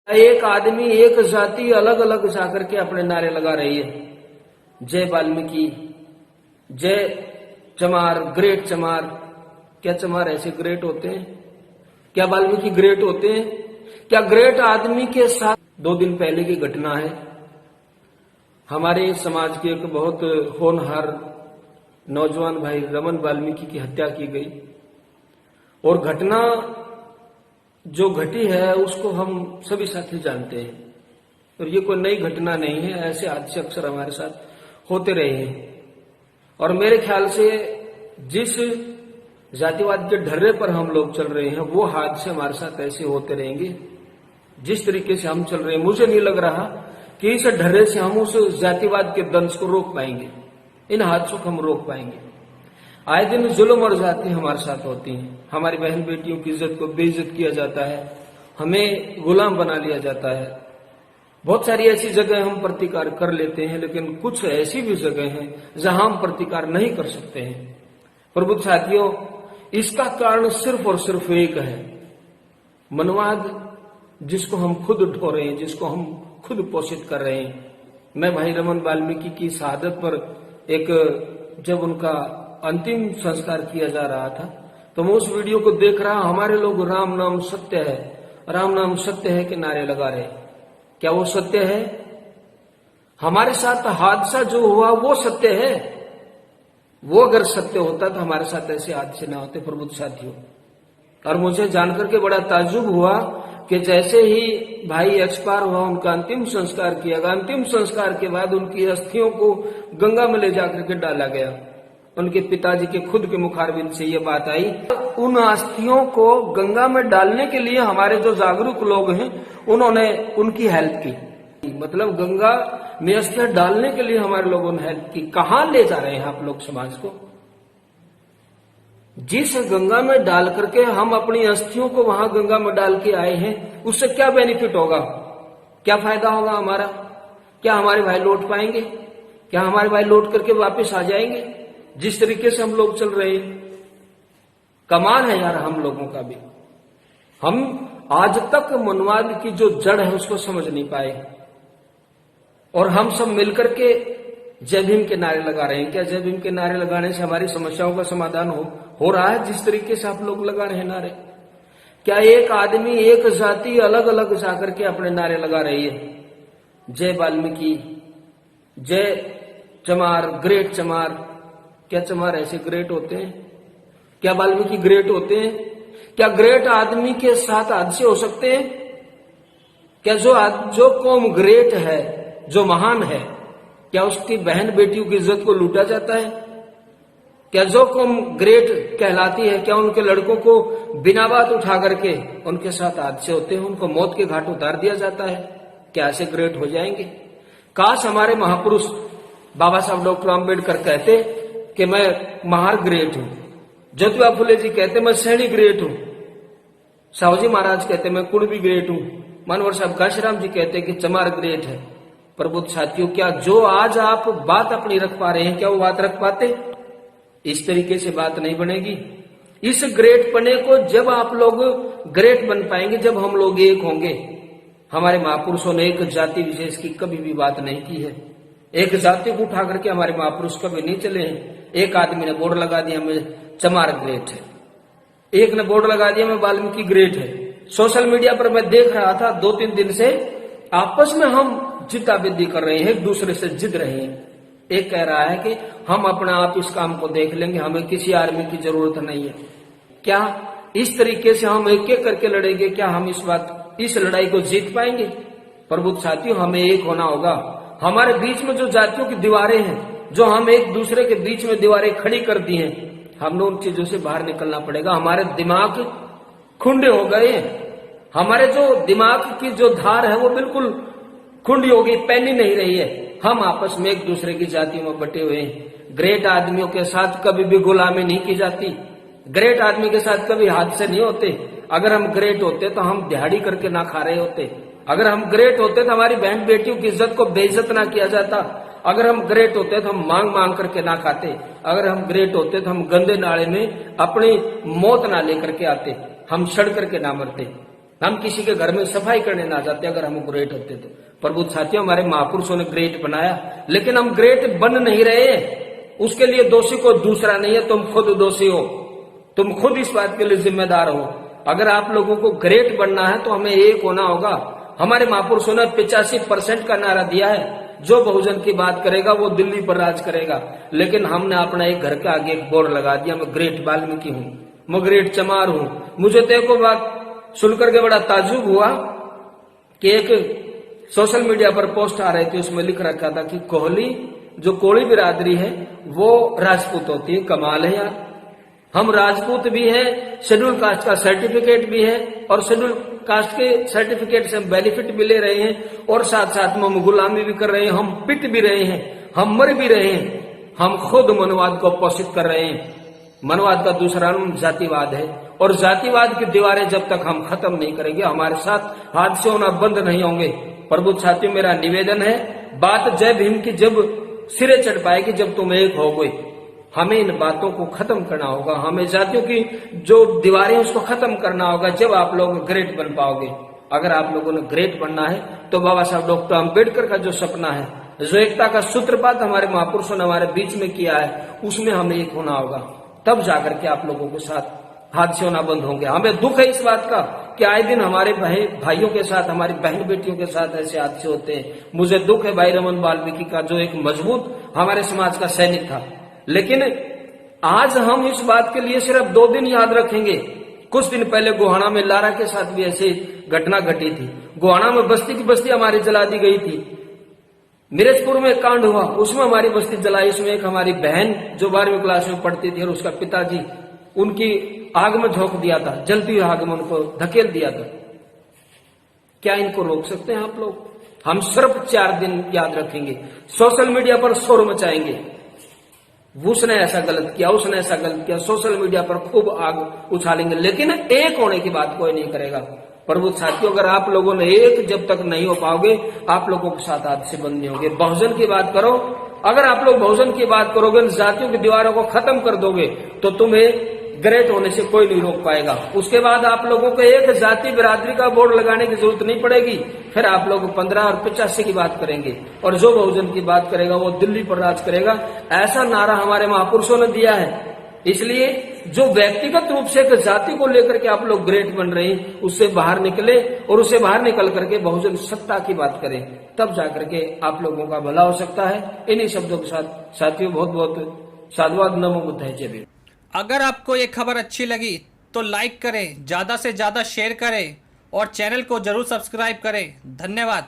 एक आदमी एक जाति अलग अलग जाकर के अपने नारे लगा रही है। जय वाल्मीकि, जय चमार, ग्रेट चमार। क्या चमार ऐसे ग्रेट होते हैं? क्या वाल्मीकि ग्रेट होते हैं? क्या ग्रेट आदमी के साथ 2 दिन पहले की घटना है। हमारे समाज के एक बहुत होनहार नौजवान भाई रमन वाल्मीकि की हत्या की गई और घटना जो घटी है उसको हम सभी साथी जानते हैं और ये कोई नई घटना नहीं है। ऐसे हादसे अक्सर हमारे साथ होते रहे हैं और मेरे ख्याल से जिस जातिवाद के ढर्रे पर हम लोग चल रहे हैं वो हादसे हमारे साथ ऐसे होते रहेंगे। जिस तरीके से हम चल रहे हैं मुझे नहीं लग रहा कि इस ढर्रे से हम उस जातिवाद के दंश को रोक पाएंगे, इन हादसों को हम रोक पाएंगे। आए दिन जुल्म और जाति हमारे साथ होती हैं। हमारी बहन बेटियों की इज्जत को बेइज्जत किया जाता है, हमें गुलाम बना लिया जाता है। बहुत सारी ऐसी जगह हम प्रतिकार कर लेते हैं, लेकिन कुछ ऐसी भी जगह हैं जहां हम प्रतिकार नहीं कर सकते हैं। प्रबुद्ध साथियों, इसका कारण सिर्फ और सिर्फ एक है, मनवाद, जिसको हम खुद ढो रहे हैं, जिसको हम खुद पोषित कर रहे हैं। मैं भाई रमन वाल्मीकि की शहादत पर जब उनका अंतिम संस्कार किया जा रहा था तो मैं उस वीडियो को देख रहा, हमारे लोग राम नाम सत्य है, राम नाम सत्य है के नारे लगा रहे। क्या वो सत्य है? हमारे साथ हादसा जो हुआ वो सत्य है। वो अगर सत्य होता तो हमारे साथ ऐसे हादसे ना होते प्रबुद्ध साथियों। और मुझे जानकर के बड़ा ताज्जुब हुआ कि जैसे ही भाई एक्सपायर हुआ, उनका अंतिम संस्कार किया गया। अंतिम संस्कार के बाद उनकी अस्थियों को गंगा में ले जाकर के डाला गया। उनके पिताजी के खुद के मुखारबिंद से ये बात आई। उन अस्थियों को गंगा में डालने के लिए हमारे जो जागरूक लोग हैं उन्होंने उनकी हेल्प की। मतलब गंगा में अस्थियां डालने के लिए हमारे लोगों ने हेल्प की। कहां ले जा रहे हैं आप लोग समाज को? जिस गंगा में डाल करके हम अपनी अस्थियों को वहां गंगा में डाल के आए हैं, उससे क्या बेनिफिट होगा? क्या फायदा होगा हमारा? क्या हमारे भाई लौट पाएंगे? क्या हमारे भाई लौट करके वापस आ जाएंगे? जिस तरीके से हम लोग चल रहे हैं, कमाल है यार हम लोगों का भी। हम आज तक मनवाद की जो जड़ है उसको समझ नहीं पाए और हम सब मिलकर के जय भीम के नारे लगा रहे हैं। क्या जय भीम के नारे लगाने से हमारी समस्याओं का समाधान हो रहा है? जिस तरीके से आप लोग लगा रहे हैं नारे, क्या एक आदमी एक जाति अलग अलग जाकर के अपने नारे लगा रही है? जय वाल्मीकि, जय चमार, ग्रेट चमार। क्या चमार ऐसे ग्रेट होते हैं? क्या वाल्मीकि ग्रेट होते हैं? क्या ग्रेट आदमी के साथ हादसे हो सकते हैं? क्या जो कौम ग्रेट है, जो महान है, क्या उसकी बहन बेटियों की इज्जत को लूटा जाता है? क्या जो कौम ग्रेट कहलाती है, क्या उनके लड़कों को बिना बात उठा करके उनके साथ हादसे होते हैं, उनको मौत के घाट उतार दिया जाता है? क्या ऐसे ग्रेट हो जाएंगे? काश हमारे महापुरुष बाबा साहब डॉक्टर अम्बेडकर कहते कि मैं महार ग्रेट हूं, ज्योतिबा फुले जी कहते मैं सैनी ग्रेट हूं, साहूजी महाराज कहते मैं कुणबी ग्रेट हूं, मानवर साहब काशीराम जी कहते कि चमार ग्रेट है। प्रबुद्ध साथियों, क्या जो आज आप बात अपनी रख पा रहे हैं, क्या वो बात रख पाते? इस तरीके से बात नहीं बनेगी। इस ग्रेट पने को जब आप लोग ग्रेट बन पाएंगे, जब हम लोग एक होंगे। हमारे महापुरुषों ने एक जाति विशेष की कभी भी बात नहीं की है। एक जाति को उठा करके हमारे महापुरुष कभी नहीं चले हैं। एक आदमी ने बोर्ड लगा दिया मैं चमार ग्रेट है, एक ने बोर्ड लगा दिया मैं वाल्मीकि ग्रेट है। सोशल मीडिया पर मैं देख रहा था 2-3 दिन से आपस में हम जिद्दाबिद्दी कर रहे हैं, एक दूसरे से जिद रहे हैं। एक कह रहा है कि हम अपना आप इस काम को देख लेंगे, हमें किसी आर्मी की जरूरत नहीं है। क्या इस तरीके से हम एक एक करके लड़ेंगे? क्या हम इस लड़ाई को जीत पाएंगे? प्रबुद्ध साथियों, हमें एक होना होगा। हमारे बीच में जो जातियों की दीवारें हैं, जो हम एक दूसरे के बीच में दीवारें खड़ी कर दी हैं, हमने उन चीजों से बाहर निकलना पड़ेगा। हमारे दिमाग खुंडे हो गए हैं, हमारे जो दिमाग की जो धार है वो बिल्कुल खुंडी हो गई, पैनी नहीं रही है। हम आपस में एक दूसरे की जातियों में बटे हुए हैं। ग्रेट आदमियों के साथ कभी भी गुलामी नहीं की जाती, ग्रेट आदमी के साथ कभी हादसे नहीं होते। अगर हम ग्रेट होते तो हम दिहाड़ी करके ना खा रहे होते। अगर हम ग्रेट होते तो हमारी बहन बेटियों की इज्जत को बेइज्जत ना किया जाता। अगर हम ग्रेट होते तो हम मांग मांग करके ना खाते। अगर हम ग्रेट होते तो हम गंदे नाले में अपनी मौत ना लेकर के आते, हम सड़ करके ना मरते। हम किसी के घर में सफाई करने ना जाते अगर हम ग्रेट होते तो। प्रभु साथियों, हमारे महापुरुषों ने ग्रेट बनाया, लेकिन हम ग्रेट बन नहीं रहे। उसके लिए दोषी को दूसरा नहीं है, तुम खुद दोषी हो। तुम खुद इस बात के लिए जिम्मेदार हो। अगर आप लोगों को ग्रेट बनना है तो हमें एक होना होगा। हमारे महापुरुषों ने 85% का नारा दिया है, जो बहुजन की बात करेगा वो दिल्ली पर राज करेगा। लेकिन हमने अपना एक घर के आगे एक बोर्ड लगा दिया, मैं ग्रेट वाल्मीकि हूँ, मैं ग्रेट चमार हूँ। मुझे तो एक बात सुनकर के बड़ा ताज्जुब हुआ कि एक सोशल मीडिया पर पोस्ट आ रही थी, उसमें लिख रखा था कि कोहली जो कोली बिरादरी है वो राजपूत होती है। कमाल है यार, हम राजपूत भी हैं, शेड्यूल कास्ट का सर्टिफिकेट भी है, और शेड्यूल कास्ट के सर्टिफिकेट से हम बेनिफिट भी ले रहे हैं, और साथ साथ में हम गुलामी भी कर रहे हैं, हम पिट भी रहे हैं, हम मर भी रहे हैं। हम खुद मनवाद को पोषित कर रहे हैं। मनवाद का दूसरा नाम जातिवाद है, और जातिवाद की दीवारें जब तक हम खत्म नहीं करेंगे, हमारे साथ हादसे होना बंद नहीं होंगे। प्रभु साथियों, मेरा निवेदन है, बात जय भीम की जब सिरे चढ़ पाएगी, जब तुम एक हो गए। हमें इन बातों को खत्म करना होगा, हमें जातियों की जो दीवारें उसको खत्म करना होगा, जब आप लोग ग्रेट बन पाओगे। अगर आप लोगों ने ग्रेट बनना है तो बाबा साहब डॉक्टर अम्बेडकर का जो सपना है, जो एकता का सूत्रपात हमारे महापुरुषों ने हमारे बीच में किया है, उसमें हमें एक होना होगा। तब जाकर के आप लोगों के साथ हादसे होना बंद होंगे। हमें दुख है इस बात का कि आए दिन हमारे भाइयों के साथ, हमारी बहन बेटियों के साथ ऐसे हादसे होते हैं। मुझे दुख है भाई रमन वाल्मीकि का, जो एक मजबूत हमारे समाज का सैनिक था। लेकिन आज हम इस बात के लिए सिर्फ 2 दिन याद रखेंगे। कुछ दिन पहले गोहाना में लारा के साथ भी ऐसी घटना घटी थी। गोहाना में बस्ती की बस्ती हमारी जला दी गई थी। मिर्जपुर में कांड हुआ, उसमें हमारी बस्ती जलाई। उसमें एक हमारी बहन जो 12वीं क्लास में पढ़ती थी और उसका पिताजी उनकी आग में झोंक दिया था, जलती हुई आग में उनको धकेल दिया था। क्या इनको रोक सकते हैं आप लोग? हम सिर्फ 4 दिन याद रखेंगे, सोशल मीडिया पर शोर मचाएंगे, उसने ऐसा गलत किया, उसने ऐसा गलत किया, सोशल मीडिया पर खूब आग उछालेंगे, लेकिन एक होने की बात कोई नहीं करेगा। प्रभु साथियों, अगर आप लोगों ने एक जब तक नहीं हो पाओगे, आप लोगों के साथ हादसे बंद नहीं होंगे। बहुजन की बात करो, अगर आप लोग बहुजन की बात करोगे, जातियों की दीवारों को खत्म कर दोगे, तो तुम्हें ग्रेट होने से कोई नहीं रोक पाएगा। उसके बाद आप लोगों को एक जाति बिरादरी का बोर्ड लगाने की जरूरत नहीं पड़ेगी। फिर आप लोग 15 और 85 की बात करेंगे, और जो बहुजन की बात करेगा वो दिल्ली पर राज करेगा। ऐसा नारा हमारे महापुरुषों ने दिया है। इसलिए जो व्यक्तिगत रूप से एक जाति को लेकर के आप लोग ग्रेट बन रहे हैं, उससे बाहर निकले, और उससे बाहर निकल करके बहुजन सत्ता की बात करें, तब जाकर के आप लोगों का भला हो सकता है। इन्हीं शब्दों के साथ साथियों, बहुत बहुत साधुवाद। नमो बुद्धाय, जय भीम। अगर आपको ये खबर अच्छी लगी तो लाइक करें, ज़्यादा से ज़्यादा शेयर करें और चैनल को जरूर सब्सक्राइब करें। धन्यवाद।